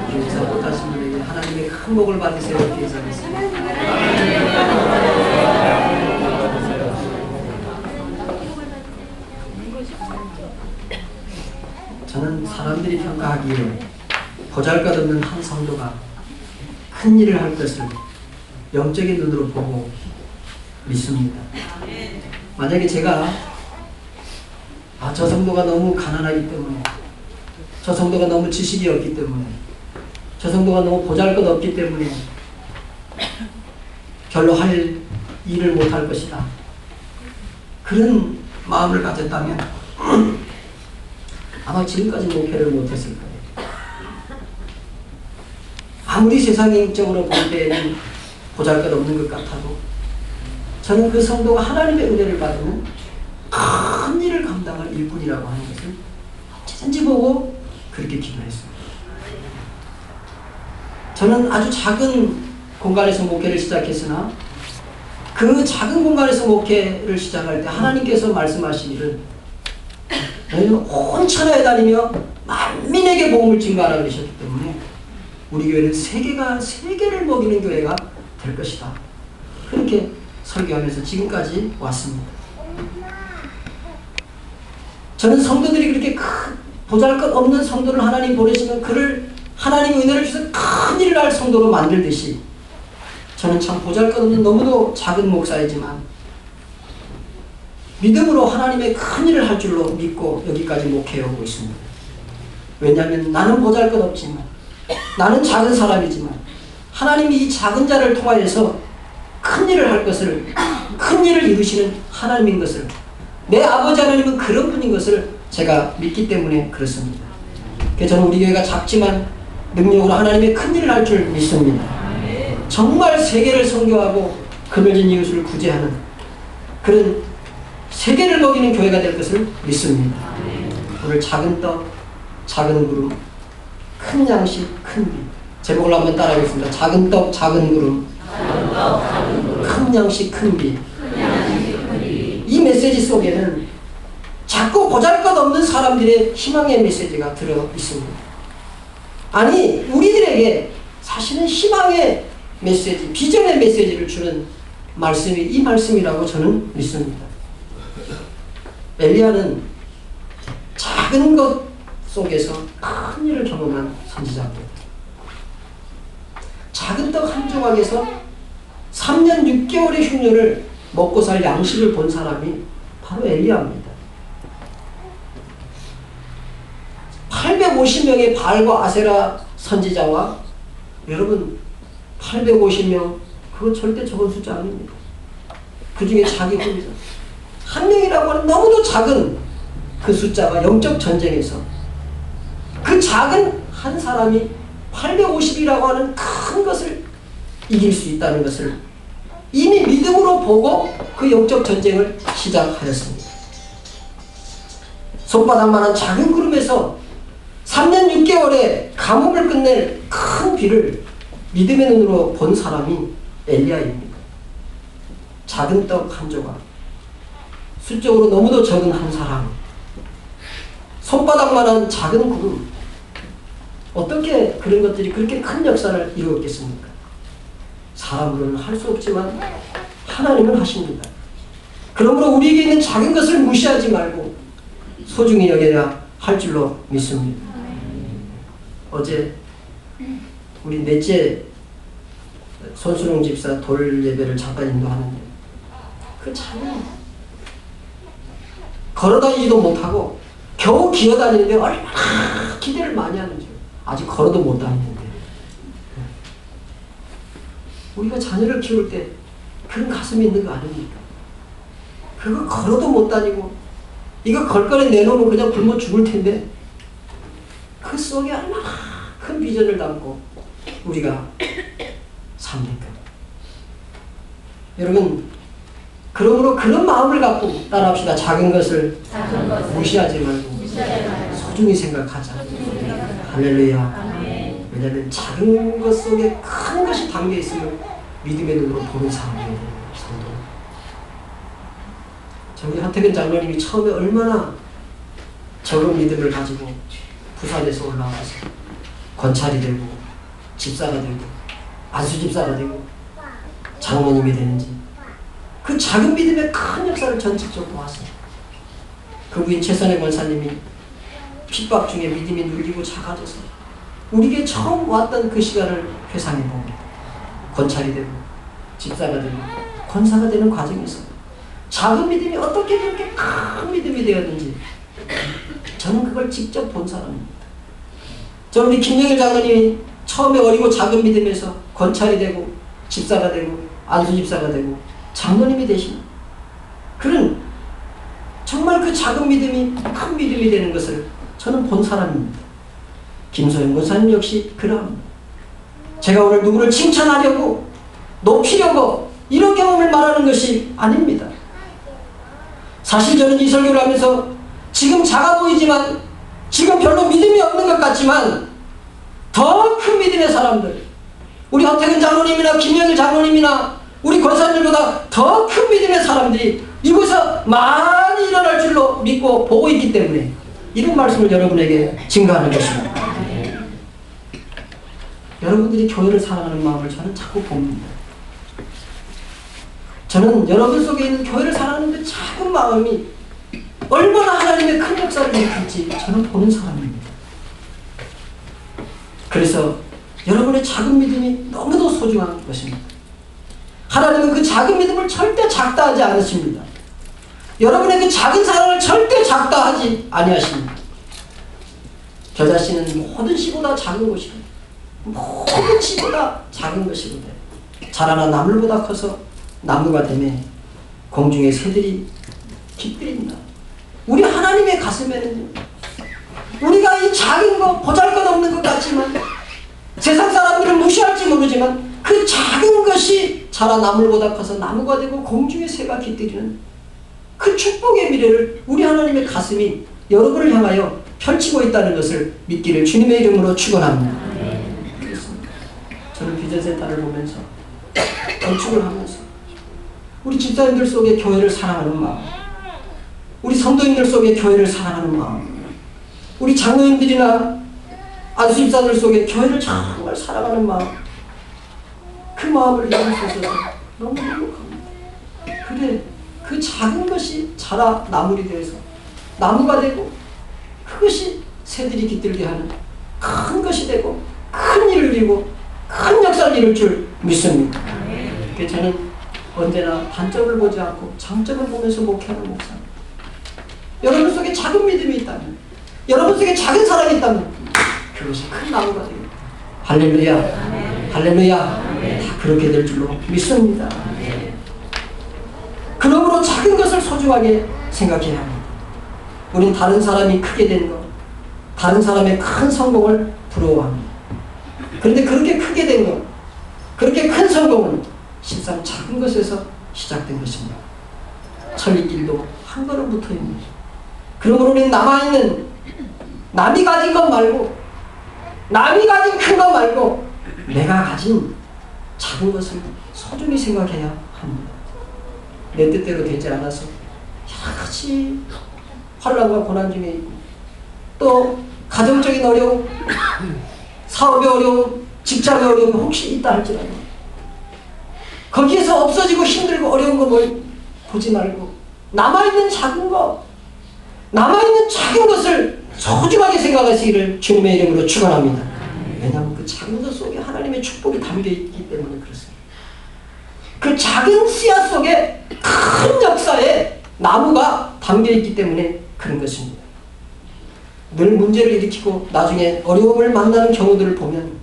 인사 못하신 분에게 하나님의 큰 복을 받으세요. 이렇게 인사하겠습니다. 저는 사람들이 평가하기에 보잘것없는 한 성도가 큰 일을 할 것을 영적인 눈으로 보고 믿습니다. 만약에 제가 저 성도가 너무 가난하기 때문에, 저 성도가 너무 지식이 없기 때문에, 저 성도가 너무 보잘것없기 때문에 별로 할 일을 못할 것이다, 그런 마음을 가졌다면 아마 지금까지 목회를 못했을 거예요. 아무리 세상적으로 볼 때에는 보잘것없는 것 같아도 저는 그 성도가 하나님의 은혜를 받으면 큰 일을 감당할 일꾼이라고 하는 것을 언제든지 보고 그렇게 기도했습니다. 저는 아주 작은 공간에서 목회를 시작했으나 그 작은 공간에서 목회를 시작할 때 하나님께서 말씀하신 일은 너희는 온 천하에 다니며 만민에게 복음을 증거하라 그러셨기 때문에 우리 교회는 세계를 먹이는 교회가 될 것이다, 그렇게 설교하면서 지금까지 왔습니다. 저는 성도들이 그렇게 보잘것없는 성도를 하나님 보내시면 그를 하나님 은혜를 주셔서 큰 일을 할 성도로 만들듯이 저는 참 보잘것없는 너무도 작은 목사이지만 믿음으로 하나님의 큰 일을 할 줄로 믿고 여기까지 목회해오고 있습니다. 왜냐하면 나는 보잘것없지만, 나는 작은 사람이지만 하나님이 이 작은 자를 통하여서 큰 일을 할 것을, 큰 일을 이루시는 하나님인 것을, 내 아버지 하나님은 그런 분인 것을 제가 믿기 때문에 그렇습니다. 그래서 저는 우리 교회가 작지만 능력으로 하나님의 큰 일을 할 줄 믿습니다. 정말 세계를 선교하고 그늘진 이웃을 구제하는 그런 세계를 먹이는 교회가 될 것을 믿습니다. 오늘 작은 떡, 작은 구름, 큰 양식, 큰 비. 제목을 한번 따라하겠습니다. 작은 떡, 작은 구름, 큰 양식, 큰 비. 이 메시지 속에는 자꾸 보잘것없는 사람들의 희망의 메시지가 들어 있습니다. 아니, 우리들에게 사실은 희망의 메시지, 비전의 메시지를 주는 말씀이 이 말씀이라고 저는 믿습니다. 엘리야는 작은 것 속에서 큰 일을 경험한 선지자입니다. 작은 떡 한 조각에서 3년 6개월의 흉년을 먹고 살 양식을 본 사람이 바로 엘리야입니다. 850명의 바알과 아세라 선지자와, 여러분 850명, 그건 절대 적은 숫자 아닙니다. 그 중에 자기 후보자 한 명이라고 하는 너무도 작은 그 숫자가 영적 전쟁에서 그 작은 한 사람이 850이라고 하는 큰 것을 이길 수 있다는 것을 이미 믿음으로 보고 그 영적 전쟁을 시작하였습니다. 손바닥만한 작은 구름에서 3년 6개월의 가뭄을 끝낼 큰 비를 믿음의 눈으로 본 사람이 엘리야입니다. 작은 떡 한 조각, 수적으로 너무도 적은 한 사람, 손바닥만한 작은 구름, 어떻게 그런 것들이 그렇게 큰 역사를 이루었겠습니까? 사람으로는 할 수 없지만 하나님은 하십니다. 그러므로 우리에게 있는 작은 것을 무시하지 말고 소중히 여겨야 할 줄로 믿습니다. 어제 우리 넷째 손수롱 집사 돌 예배를 잠깐 인도하는데 그 참 걸어다니지도 못하고 겨우 기어다니는데 얼마나 기대를 많이 하는지, 아직 걸어도 못 다니는데 우리가 자녀를 키울 때 그런 가슴이 있는 거 아닙니까? 그거 걸어도 못 다니고 이거 걸거리 내놓으면 그냥 굶어 죽을 텐데 그 속에 얼마나 큰 비전을 담고 우리가 삽니까? 여러분, 그러므로 그런 마음을 갖고 따라합시다. 작은 것을 무시하지 말고 소중히 생각하자. 할렐루야. 왜냐하면 작은 것 속에 큰 것이 담겨 있으면 믿음의 눈으로 보는 사람이에요. 저기 하태근 장로님이 처음에 얼마나 적은 믿음을 가지고 부산에서 올라와서 권찰이 되고 집사가 되고 안수집사가 되고 장로님이 되는지 그 작은 믿음의 큰 역사를 전직적으로 봤어요. 그 부인 최선의 권사님이 핍박 중에 믿음이 눌리고 작아져서 우리에게 처음 왔던 그 시간을 회상해 봅니다. 권찰이 되고 집사가 되고 권사가 되는 과정에서 작은 믿음이 어떻게 그렇게 큰 믿음이 되었는지 저는 그걸 직접 본 사람입니다. 저는 우리 김영일 장로님이 처음에 어리고 작은 믿음에서 권찰이 되고 집사가 되고 안수집사가 되고 장로님이 되신 그런 정말 그 작은 믿음이 큰 믿음이 되는 것을 저는 본 사람입니다. 김소영 권사님 역시 그러합니다. 제가 오늘 누구를 칭찬하려고 높이려고 이런 경험을 말하는 것이 아닙니다. 사실 저는 이 설교를 하면서 지금 작아 보이지만 지금 별로 믿음이 없는 것 같지만 더 큰 믿음의 사람들 우리 허태근 장로님이나 김영일 장로님이나 우리 권사님들보다 더 큰 믿음의 사람들이 이곳에서 많이 일어날 줄로 믿고 보고 있기 때문에 이런 말씀을 여러분에게 증거하는 것입니다. 여러분들이 교회를 사랑하는 마음을 저는 자꾸 봅니다. 저는 여러분 속에 있는 교회를 사랑하는 그 작은 마음이 얼마나 하나님의 큰 역사를 일으킬지 저는 보는 사람입니다. 그래서 여러분의 작은 믿음이 너무도 소중한 것입니다. 하나님은 그 작은 믿음을 절대 작다 하지 않으십니다. 여러분의 그 작은 사랑을 절대 작다 하지 아니하십니다. 겨자씨는 모든 씨보다 작은 것이고 모든 씨보다 작은 것이거든. 자라나 나물보다 커서 나무가 되매 공중의 새들이 깃들입니다. 우리 하나님의 가슴에는 우리가 이 작은 거 보잘것없는 것 같지만 세상 사람들은 무시할지 모르지만 그 작은 것이 자라 나물보다 커서 나무가 되고 공중의 새가 깃들이는 그 축복의 미래를 우리 하나님의 가슴이 여러분을 향하여 펼치고 있다는 것을 믿기를 주님의 이름으로 축원합니다. 그렇습니다. 저는 비전센터를 보면서 건축을 하면서 우리 집사님들 속에 교회를 사랑하는 마음, 우리 성도님들 속에 교회를 사랑하는 마음, 우리 장로님들이나 안수집사들 속에 교회를 정말 사랑하는 마음, 그 마음을 이룰 수 있어서 너무 행복합니다. 그래, 그 작은 것이 자라 나물이 되어서 나무가 되고 그것이 새들이 깃들게 하는 큰 것이 되고 큰 일을 이루고 큰 역사를 이룰 줄 믿습니다. 그래서 저는 언제나 단점을 보지 않고 장점을 보면서 목회하는 목사입니다. 여러분 속에 작은 믿음이 있다면, 여러분 속에 작은 사랑이 있다면 그것이 큰 나무가 됩니다. 할렐루야, 할렐루야. 다 그렇게 될 줄로 믿습니다. 그러므로 작은 것을 소중하게 생각해야 합니다. 우린 다른 사람이 크게 된 것, 다른 사람의 큰 성공을 부러워합니다. 그런데 그렇게 크게 된 것, 그렇게 큰 성공은 실상 작은 것에서 시작된 것입니다. 천리길도 한 걸음 붙어있는. 그러므로 우리는 남아있는, 남이 가진 것 말고, 남이 가진 큰 것 말고 내가 가진 작은 것을 소중히 생각해야 합니다. 내 뜻대로 되지 않아서 여러 가지 환난과 고난 중에 있고, 또 가정적인 어려움, 사업의 어려움, 직장의 어려움이 혹시 있다 할지라도 거기에서 없어지고 힘들고 어려운 거 뭘 보지 말고 남아있는 작은 것, 남아있는 작은 것을 소중하게 생각하시기를 주님의 이름으로 축원합니다. 왜냐하면 그 작은 것 속에 하나님의 축복이 담겨있기 때문에 그렇습니다. 그 작은 씨앗 속에 큰 역사에 나무가 담겨있기 때문에 그런 것입니다. 늘 문제를 일으키고 나중에 어려움을 만나는 경우들을 보면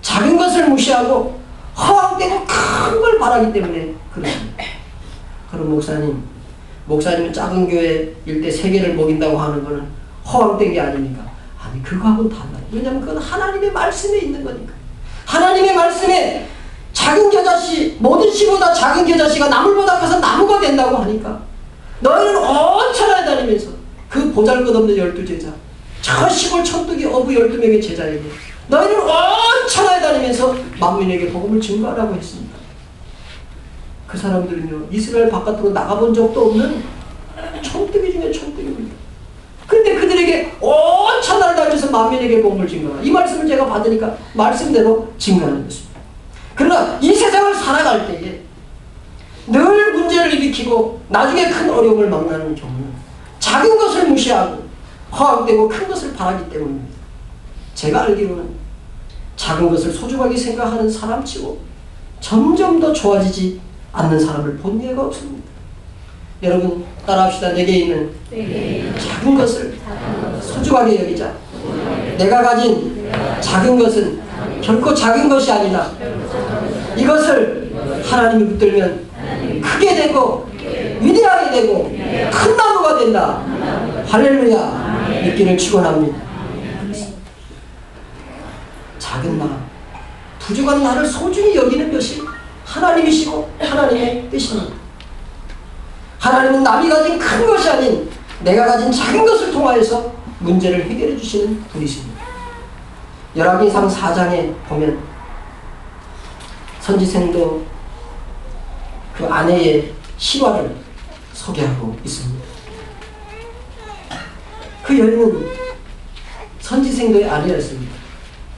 작은 것을 무시하고 허황되고 큰 걸 바라기 때문에 그렇습니다. 그럼 목사님은 작은 교회 일대 세계를 먹인다고 하는 것은 허황된 게 아닙니까? 아니, 그거하고는 달라요. 왜냐하면 그건 하나님의 말씀에 있는 거니까. 하나님의 말씀에 작은 겨자씨, 모든 씨보다 작은 겨자씨가 나물보다 커서 나무가 된다고 하니까 너희는 온 천하에 다니면서 그 보잘것없는 12제자, 저 시골 천둥이 어부 12명의 제자에게 너희는 온 천하에 다니면서 만민에게 복음을 증거하라고 했습니다. 그 사람들은요, 이스라엘 바깥으로 나가본 적도 없는 촌뜨기 중에 촌뜨기입니다. 근데 그 그들에게 온 천하를 다해서 만민에게 복음을 증거하라. 이 말씀을 제가 받으니까 말씀대로 증거하는 것입니다. 그러나 이 세상을 살아갈 때에 늘 문제를 일으키고 나중에 큰 어려움을 만나는 경우는 작은 것을 무시하고 허황되고 큰 것을 바라기 때문입니다. 제가 알기로는 작은 것을 소중하게 생각하는 사람치고 점점 더 좋아지지 않는 사람을 본 예가 없습니다. 여러분 따라합시다. 내게 있는 작은 것을 소중하게 여기자. 내가 가진 작은 것은 결코 작은 것이 아니다. 이것을 하나님이 붙들면 크게 되고 위대하게 되고 큰 나무가 된다. 할렐루야. 믿기를 축원합니다. 작은 나, 부족한 나를 소중히 여기는 것이 하나님이시고 하나님의 뜻입니다. 하나님은 남이 가진 큰 것이 아닌 내가 가진 작은 것을 통하여서 문제를 해결해 주시는 분이십니다. 열왕기상 4장에 보면 선지생도 그 아내의 실화를 소개하고 있습니다. 그 여인은 선지생도의 아내였습니다.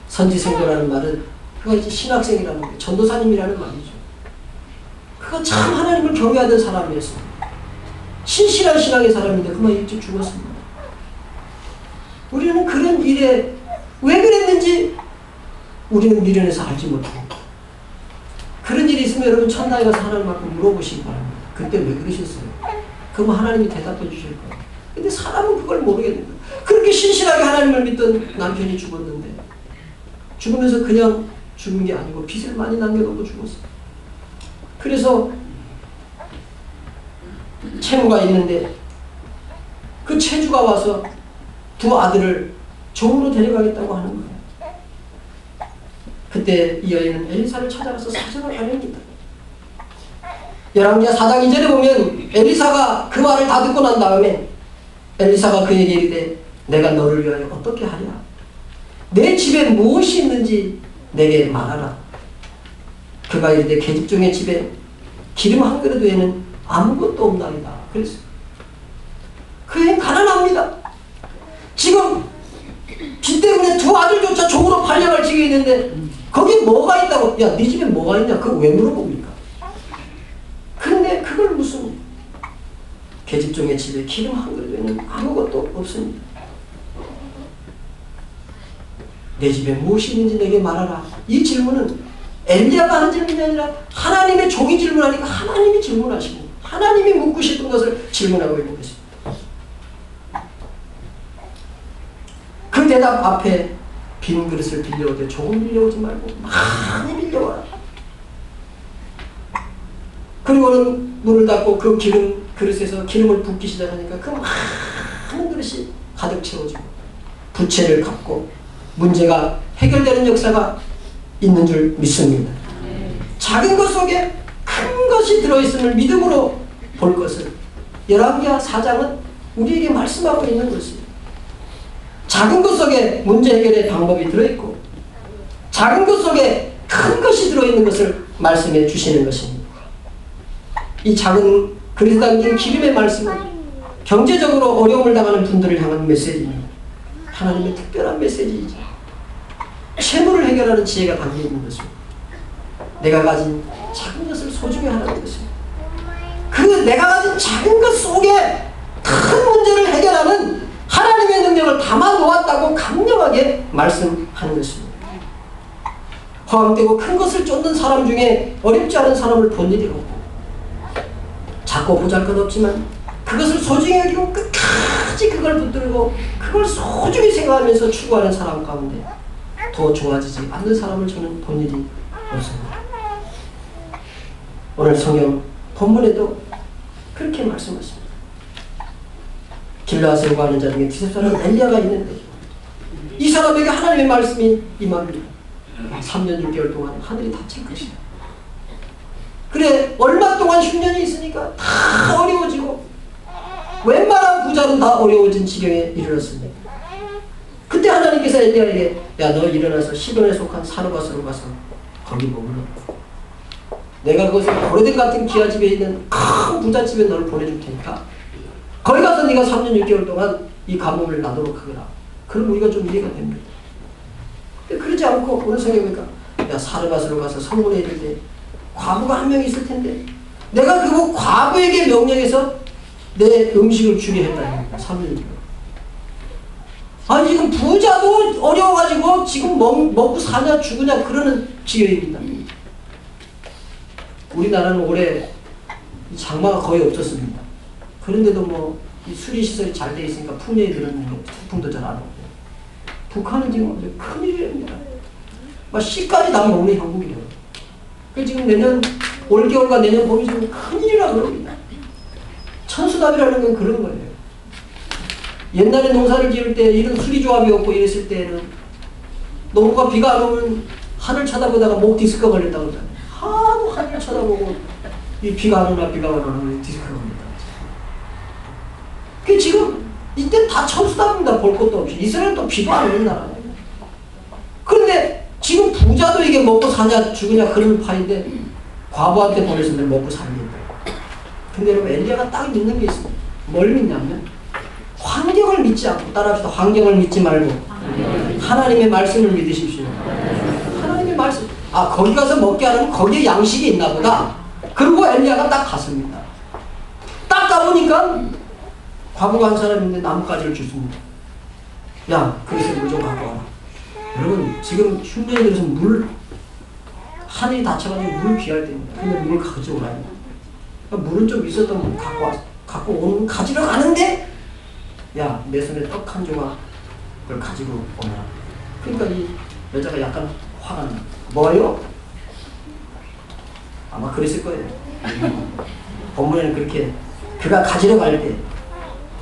선지생도라는 말은 그가 이제 신학생이라는 거예요. 전도사님이라는 말이죠. 그가 참 하나님을 경외하던 사람이었습니다. 신실한 신앙의 사람인데 그만 일찍 죽었습니다. 우리는 그런 일에 왜 그랬는지 우리는 미련해서 알지 못합니다. 그런 일이 있으면 여러분 천당에 가서 하나님 앞에 물어보시기 바랍니다. 그때 왜 그러셨어요? 그럼 하나님이 대답해 주실 거예요. 근데 사람은 그걸 모르겠는 거예요. 그렇게 신실하게 하나님을 믿던 남편이 죽었는데 죽으면서 그냥 죽은 게 아니고 빚을 많이 남겨놓고 죽었어요. 그래서 채무가 있는데 그 채주가 와서 두 아들을 종으로 데려가겠다고 하는 거예요. 그때 이 여인은 엘리사를 찾아가서 사정을 알립니다. 열왕기하 4장 2절에 보면 엘리사가 그 말을 다 듣고 난 다음에 엘리사가 그에게 이르되 내가 너를 위하여 어떻게 하랴? 내 집에 무엇이 있는지 내게 말하라. 그가 이르되 계집종의 집에 기름 한 그릇 외에는 아무것도 없나이다. 그랬어요. 그 애는 가난합니다. 지금 빚 때문에 두 아들조차 종으로 팔려갈 지경에 있는데 거기 뭐가 있다고? 야, 네 집에 뭐가 있냐? 그거 왜 물어봅니까? 그런데 그걸 무슨 계집종의 집에 기름 한 그릇 외에는 아무것도 없습니다. 내 집에 무엇이 있는지 내게 말하라. 이 질문은 엘리야가 하는 질문이 아니라 하나님의 종이 질문하니까 하나님이 질문하시고 하나님이 묻고 싶은 것을 질문하고 있는 것입니다. 그 대답 앞에 빈 그릇을 빌려오되 조금 빌려오지 말고 많이 빌려와라. 그리고는 문을 닫고 그 그릇에서 기름을 붓기 시작하니까 그 많은 그릇이 가득 채워지고 부채를 갚고 문제가 해결되는 역사가 있는 줄 믿습니다. 작은 것 속에 큰 것이 들어있음을 믿음으로 볼 것을 열왕기하 4장은 우리에게 말씀하고 있는 것입니다. 작은 것 속에 문제 해결의 방법이 들어있고 작은 것 속에 큰 것이 들어있는 것을 말씀해 주시는 것입니다. 이 작은 그릇에 담긴 기름의 말씀은 경제적으로 어려움을 당하는 분들을 향한 메시지입니다. 하나님의 특별한 메시지이죠. 채무를 해결하는 지혜가 담겨있는 것입니다. 내가 가진 작은 것을 소중히 하라는 것입니다. 그 내가 가진 작은 것 속에 큰 문제를 해결하는 하나님의 능력을 담아 놓았다고 강력하게 말씀하는 것입니다. 허황되고 큰 것을 쫓는 사람 중에 어렵지 않은 사람을 본 일이 없고 작고 보잘것없지만 그것을 소중히 여기고 끝까지 그걸 붙들고 그걸 소중히 생각하면서 추구하는 사람 가운데 더 좋아지지 않는 사람을 저는 본 일이 없습니다. 오늘 성경 본문에도 그렇게 말씀하십니다. 길르앗에 요구하는 자 중에 두세 사람 엘리야가 있는데 이 사람에게 하나님의 말씀이 임합니다. 3년 6개월 동안 하늘이 닫힐 것이다. 그래 얼마 동안 흉년이 있으니까 다 어려워지고 웬만한 부자는 다 어려워진 지경에 이르렀습니다. 그때 하나님께서 엘리야에게 야 너 일어나서 시돈에 속한 사르밧으로 가서 거기 머물러. 내가 그것을 고레덴 같은 기아집에 있는 큰 부잣집에 너를 보내줄 테니까 거기 가서 네가 3년 6개월 동안 이 가뭄을 나도록 하거라. 그럼 우리가 좀 이해가 됩니다. 근데 그러지 않고 어느 성경에 보니까 야 사르밧으로 가서 성문에 이를 때 과부가 한 명 있을 텐데 내가 그 과부에게 명령해서 내 음식을 주게 했다. 3년. 아니 지금 부자도 어려워가지고 지금 먹고 사냐 죽으냐 그러는 지경입니다. 우리나라는 올해 장마가 거의 없었습니다. 그런데도 뭐 이 수리시설이 잘 돼 있으니까 풍년이 들었는데 태풍도 잘 안 오고. 북한은 지금 아주 큰일입니다. 막 씨까지 다 먹는 형국이에요. 그 지금 내년 올겨울과 내년 봄이 지금 큰일이라 그럽니다. 천수답이라는 건 그런 거예요. 옛날에 농사를 지을 때 이런 수리조합이 없고 이랬을 때는 농부가 비가 안 오면 하늘 쳐다보다가 목 디스크가 걸렸다고 그러잖아요. 하도 하늘 쳐다보고 이 비가 안 오나 비가 안 오나 디스크가 걸린다. 그 지금 이때 다 천수답입니다. 볼 것도 없이. 이스라엘은 또 비도 안 오는 나라예요. 그런데 지금 부자도 이게 먹고 사냐 죽으냐 그런 파인데 과부한테 보내서 늘 먹고 살겠다. 근데 여러분 엘리야가 딱 믿는 게 있습니다. 뭘 믿냐면 환경을 믿지 않고 따라합시다. 환경을 믿지 말고 하나님의 말씀을 믿으십시오. 하나님의 말씀. 아 거기 가서 먹게 하려면 거기에 양식이 있나 보다. 그리고 엘리야가 딱 갔습니다. 딱 가보니까 과부가 한 사람인데 나뭇가지를 줬습니다. 야 거기서 물 좀 갖고 와라. 여러분 지금 흉년이 들어서 하늘이 닫혀가지고 물 귀할 때입니다. 근데 물을 가져오라. 그러니까 물은 좀 있었던 물 갖고 오는 가지러 가는데 야 내 손에 떡 한 조각을 가지고 오라. 그러니까 이 여자가 약간 화가 나. 뭐요? 아마 그랬을 거예요. 본문에는 그렇게 그가 가지러 갈 때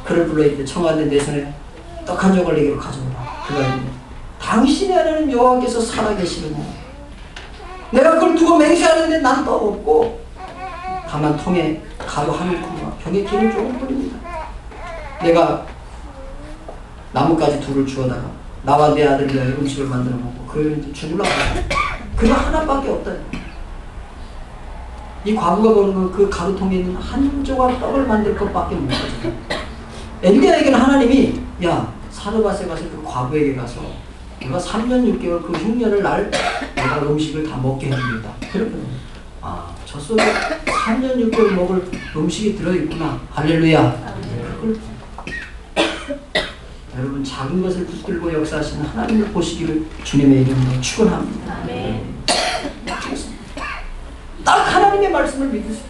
그를 불러있대. 청하는데 내 손에 떡 한 조각을 내게로 가져오라. 그가 이르되 당신의 하나님 여호와께서 살아계시느냐. 내가 그걸 두고 맹세하는데 난 떡 없고 다만 통에 가루 한 움큼과 병에 기름 조금 뿌립니다. 내가 나뭇가지 둘을 주워다가 나와 내 아들을 위하여 음식을 만들어 먹고 그를 이제 죽으려고 하고 그거 하나밖에 없다. 이 과부가 보는 건 그 가루통에 있는 한 조각 떡을 만들 것밖에 못 가져요. 엘리야에게는 하나님이 야 사르밧에 가서 그 과부에게 가서 내가 3년 6개월 그 흉년을 내가 음식을 다 먹게 해주겠다. 그러거든요. 아, 저 속에 3년 6개월 먹을 음식이 들어있구나. 할렐루야. 그걸 여러분 작은 것을 붙들고 역사하시는 하나님을 보시기를 주님의 이름으로 축원합니다. 딱 하나님의 말씀을 믿으세요.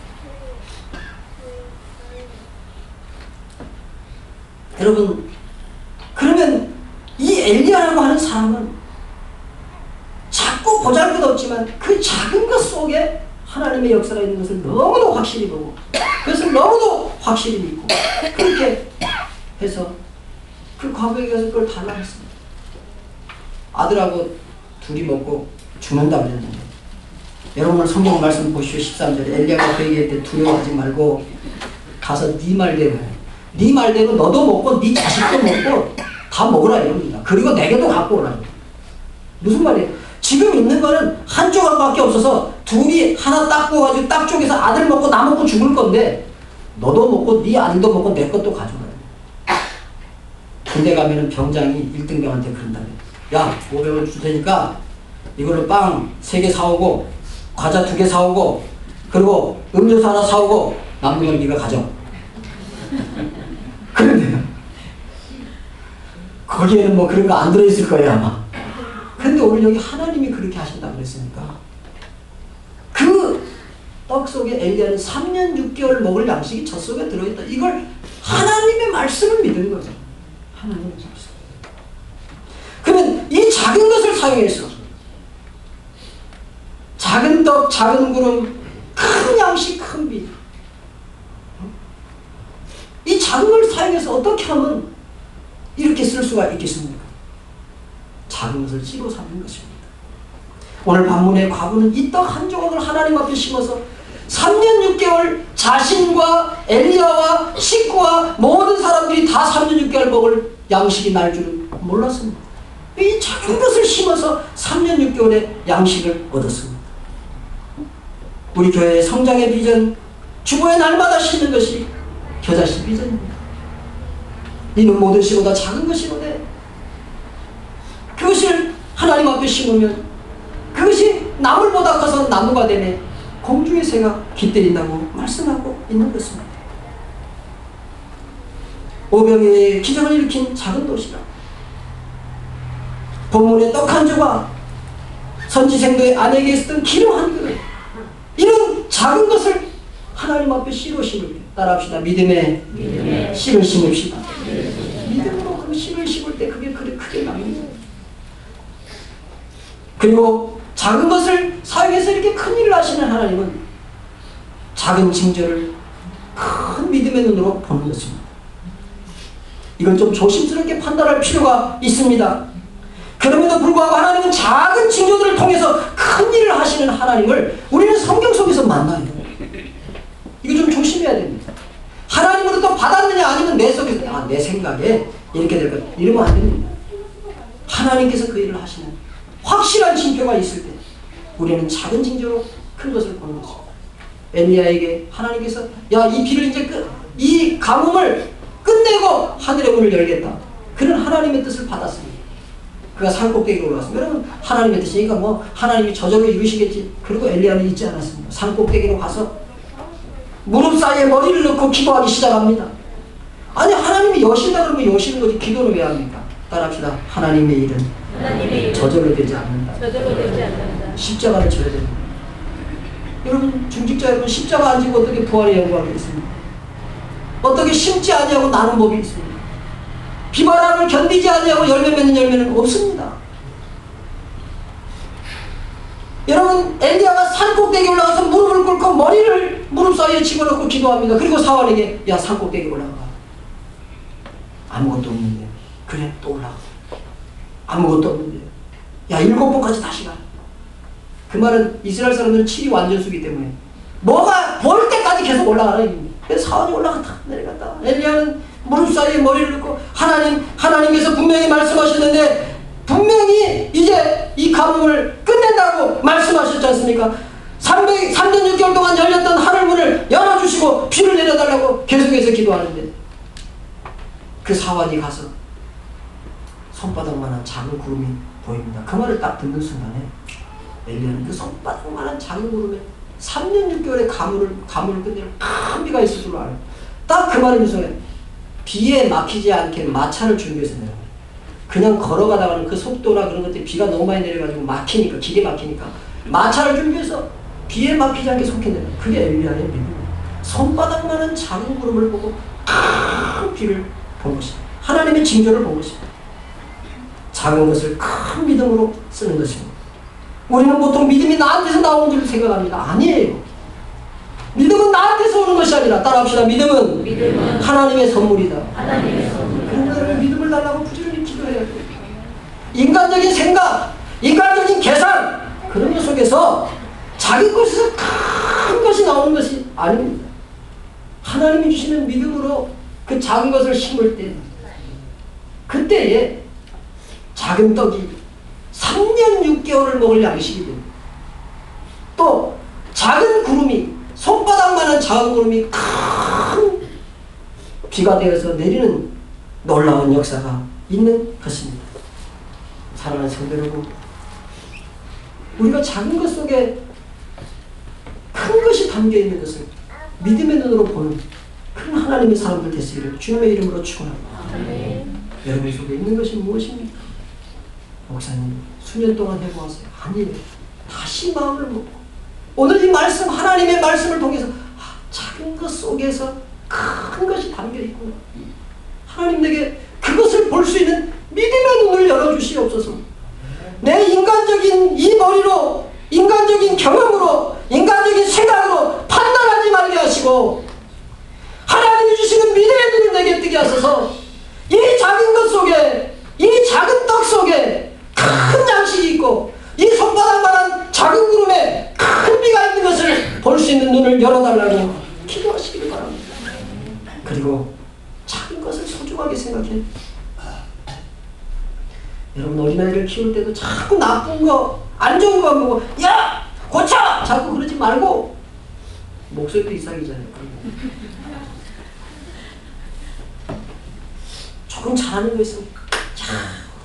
여러분 그러면 이 엘리야라고 하는 사람은 자꾸 보잘것없지만 그 작은 것 속에 하나님의 역사가 있는 것을 너무도 확실히 보고 그것을 너무도 확실히 믿고 그렇게 해서 그 과부에게 가서 그걸 달라고 했습니다. 아들하고 둘이 먹고 죽는다 그랬는데 여러분 오늘 성경 말씀 보시오. 13절에 엘리야가 그에게 했대. 두려워하지 말고 가서 네 말대로 해. 네 말대로 너도 먹고 네 자식도 먹고 다 먹으라 이럽니다. 그리고 내게도 갖고 오라. 무슨 말이에요? 지금 있는 거는 한 조각밖에 없어서 둘이 하나 딱 구워가지고 딱 쪼개서 아들 먹고 나 먹고 죽을 건데 너도 먹고 네 아들도 먹고 내 것도 가져오라. 군대 가면은 병장이 1등병한테 그런다. 야 500원 줄 테니까 이걸로 빵 3개 사오고 과자 2개 사오고 그리고 음료수 하나 사오고 남은 건 네가 가져. 그런데 거기에는 뭐 그런 거 안 들어있을 거예요 아마. 근데 오늘 여기 하나님이 그렇게 하신다고 그랬으니까 그 떡 속에 엘리야는 3년 6개월 먹을 양식이 젖 속에 들어있다. 이걸 하나님의 말씀을 믿는 거죠. 하나님의 말씀. 그러면 이 작은 것을 사용해서 작은 떡, 작은 구름, 큰 양식, 큰 비. 이 작은 걸 사용해서 어떻게 하면 이렇게 쓸 수가 있겠습니까? 작은 것을 찌로 삼는 것입니다. 오늘 본문의 과부는 이 떡 한 조각을 하나님 앞에 심어서 3년 6개월 자신과 엘리야와 식구와 모든 사람들이 다 3년 6개월 먹을 양식이 날 줄은 몰랐습니다. 이 작은 것을 심어서 3년 6개월의 양식을 얻었습니다. 우리 교회의 성장의 비전, 주보에 날마다 심는 것이 겨자씨 비전입니다. 이는 모든 씨보다 작은 것이로되 그것을 하나님 앞에 심으면 그것이 나물보다 커서 나무가 되네 공중의 새가 깃들인다고 말씀하고 있는 것입니다. 오병이어의 기적을 일으킨 작은 도시라. 본문의 떡 한 조각, 선지생도의 아내에게 있었던 기름 한 그릇, 이런 작은 것을 하나님 앞에 씨로 심을 때 따라합시다. 믿음의 씨를 심읍시다. 믿음으로 그 씨를 심을 때 그게 크게 납니다. 그리고 작은 것을 사용해서 이렇게 큰 일을 하시는 하나님은 작은 징조를 큰 믿음의 눈으로 보는 것입니다. 이건 좀 조심스럽게 판단할 필요가 있습니다. 그럼에도 불구하고 하나님은 작은 징조들을 통해서 큰 일을 하시는 하나님을 우리는 성경 속에서 만나요. 이거 좀 조심해야 됩니다. 하나님으로부터 받았느냐 아니면 내 속에서 내 생각에 이렇게 될 것 이러면 안 됩니다. 하나님께서 그 일을 하시는 확실한 징표가 있을 때 우리는 작은 징조로 큰 것을 보는 것입니다. 엘리야에게 하나님께서 야, 이 비를 이제 이 가뭄을 끝내고 하늘의 문을 열겠다. 그런 하나님의 뜻을 받았습니다. 그가 산꼭대기로 올라갔습니다. 여러분 하나님의 뜻이니까 뭐 하나님이 저절로 이루시겠지. 그리고 엘리야는 잊지 않았습니다. 산꼭대기로 가서 무릎 사이에 머리를 넣고 기도하기 시작합니다. 아니 하나님이 여신다 그러면 여시는 거지 기도를 왜 합니까? 따라합시다. 하나님의 일은 저절로 되지 않는다. 십자가를 져야 됩니다. 여러분 중직자 여러분 십자가 안 지고 어떻게 부활의 영광을 있습니까? 어떻게 심지 아니하고 나는 법이 있습니다. 비바람을 견디지 아니하고 열매 맺는 열매는 없습니다. 여러분 엘리야가 산꼭대기에 올라가서 무릎을 꿇고 머리를 무릎 사이에 집어넣고 기도합니다. 그리고 사환에게 야 산꼭대기에 올라가. 아무것도 없는데. 그래 또 올라가. 아무것도 없는데. 야 7번까지 다시 가. 그 말은 이스라엘 사람들은 7이 완전수기 때문에 뭐가 보일 때까지 계속 올라가라 얘기입니다. 그래서 사환이 올라갔다 내려갔다. 엘리야는 무릎 사이에 머리를 넣고 하나님께서 분명히 말씀하셨는데 분명히 이제 이 가뭄을 끝낸다고 말씀하셨지 않습니까? 3년 6개월 동안 열렸던 하늘문을 열어주시고 비를 내려달라고 계속해서 기도하는데 그 사환이 가서 손바닥만한 작은 구름이 보입니다. 그 말을 딱 듣는 순간에 엘리야는 그 손바닥만한 작은 구름에 3년 6개월의 가물을 끝내는 큰 비가 있을 줄로 알아요. 딱 그 말을 듣는 순간에 비에 막히지 않게 마차를 준비해서 내려가요. 그냥 걸어가다가는 그 속도나 그런 것들이 비가 너무 많이 내려가지고 막히니까 기계 막히니까 마차를 준비해서 비에 막히지 않게 속해내는 그게 엘리야의 믿음입니다. 손바닥만한 작은 구름을 보고 큰 비를 본 것입니다. 하나님의 징조를 본 것입니다. 작은 것을 큰 믿음으로 쓰는 것입니다. 우리는 보통 믿음이 나한테서 나오는 줄 생각합니다. 아니에요. 믿음은 나한테서 오는 것이 아니라 따라합시다. 믿음은 하나님의 선물이다. 그러면 믿음을 달라고 부지런히 기도해야 돼요. 인간적인 생각, 인간적인 계산 그런 것 속에서 작은 것에서 큰 것이 나오는 것이 아닙니다. 하나님이 주시는 믿음으로 그 작은 것을 심을 때 그때에 작은 떡이 3년 6개월을 먹을 양식이 됩니다. 또 작은 구름이 손바닥만한 작은 구름이 큰 비가 되어서 내리는 놀라운 역사가 있는 것입니다. 사랑하는 성도 여러분, 우리가 작은 것 속에 큰 것이 담겨있는 것을 믿음의 눈으로 보는 큰 하나님의 사람들 되시기를 주님의 이름으로 축원합니다. 여러분 속에 있는 것이 무엇입니까? 목사님 수년 동안 해보았어요. 아니에요. 다시 마음을 먹고 오늘 이 말씀 하나님의 말씀을 통해서 작은 것 속에서 큰 것이 담겨있구나. 하나님 내게 그것을 볼 수 있는 믿음의 눈을 열어주시옵소서. 내 인간적인 이 머리로 인간적인 경험으로 인간적인 생각으로 판단하지 말게 하시고 하나님이 주시는 믿음의 눈을 내게 뜨게 하소서. 이 작은 것 속에 이 작은 떡 속에 큰 양식이 있고 이 손바닥만한 작은 구름에 큰 비가 있는 것을 볼 수 있는 눈을 열어달라고 기도하시기를 바랍니다. 그리고 작은 것을 소중하게 생각해. 여러분 어린아이를 키울 때도 자꾸 나쁜 거, 안 좋은 거 보고 야! 고쳐! 자꾸 그러지 말고 목소리도 이상이잖아요. 조금 잘하는 거 있으면 야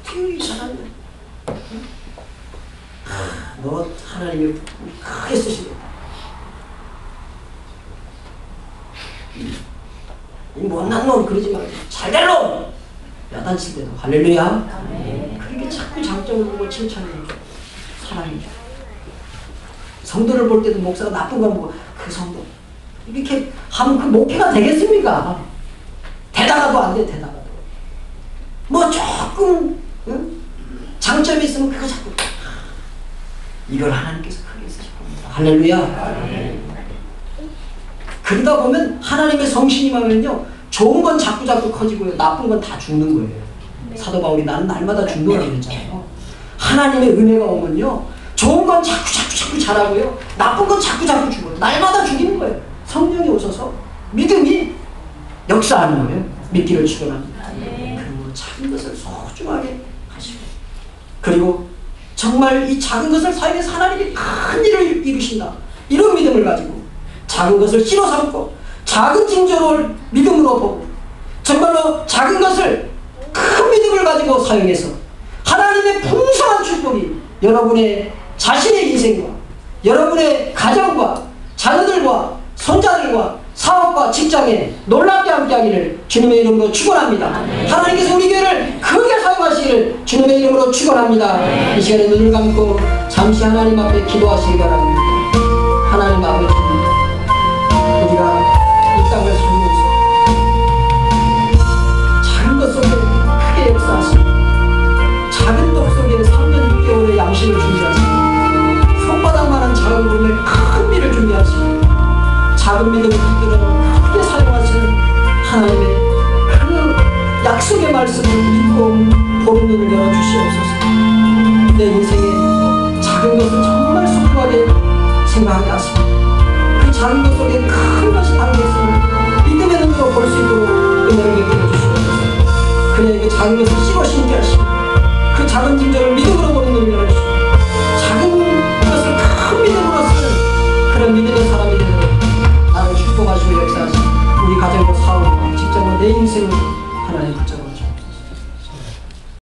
어떻게 이렇게 잘하냐. 너 하나님이 크게 쓰시겠다. 이 못난 놈 그러지 말고 잘될 놈! 야단칠 때도 할렐루야. 그렇게 자꾸 장점을 보고 칭찬해요. 사랑이죠. 성도를 볼 때도 목사가 나쁜 거 보고 그 성도 이렇게 하면 그 목회가 되겠습니까? 되다가도 안 돼. 되다가도 뭐 조금 장점이 있으면 그거 자꾸 이걸 하나님께서 크게 쓰실 겁니다. 할렐루야. 그러다 보면 하나님의 성신이 임하면요 좋은 건 자꾸 커지고요 나쁜 건 다 죽는 거예요. 사도 바울이 나는 날마다 죽노라 그랬잖아요. 하나님의 은혜가 오면요 좋은 건 자꾸 잘하고요 나쁜 건 자꾸 죽어요. 날마다 죽이는 거예요. 성령이 오셔서 믿음이 역사하는 거예요. 믿기를 축원합니다. 그리고 작은 것을 소중하게 하시고 그리고 정말 이 작은 것을 사용해서 하나님이 큰 일을 이루신다. 이런 믿음을 가지고 작은 것을 씨로 삼고 작은 징조를 믿음으로 보고 정말로 작은 것을 큰 믿음을 가지고 사용해서 하나님의 풍성한 축복이 여러분의 자신의 인생과 여러분의 가정과 자녀들과 손자들과 사업과 직장에 놀랍게 함께하기를 주님의 이름으로 축원합니다. 하나님께서 우리 교회를 크게 사용하시기를 주님의 이름으로 축원합니다. 이 시간에 눈을 감고 잠시 하나님 앞에 기도하시기 바랍니다. 하나님 아버지 우리가 이 땅을 살면서 작은 것 속에 크게 역사하시고 작은 떡 속에 3년 6개월의 양식을 준비하시고 손바닥만한 작은 구름에 큰 비를 준비하시고 작은 믿음을 이끌어 크게 사용하시는 하나님의 그 약속의 말씀을 믿고 보는 눈을 열어주시옵소서. 내 인생에 작은 것을 정말 소중하게 생각하게 하시고 그 작은 것 속에 큰 것이 다른 것을 믿음의 눈으로 볼 수 있도록 은혜를 베풀어 주시옵소서. 그녀에게 작은 것을 씨로 심게 하시고 그 작은 징조를 믿음으로 보는 눈을 열어주시옵소서.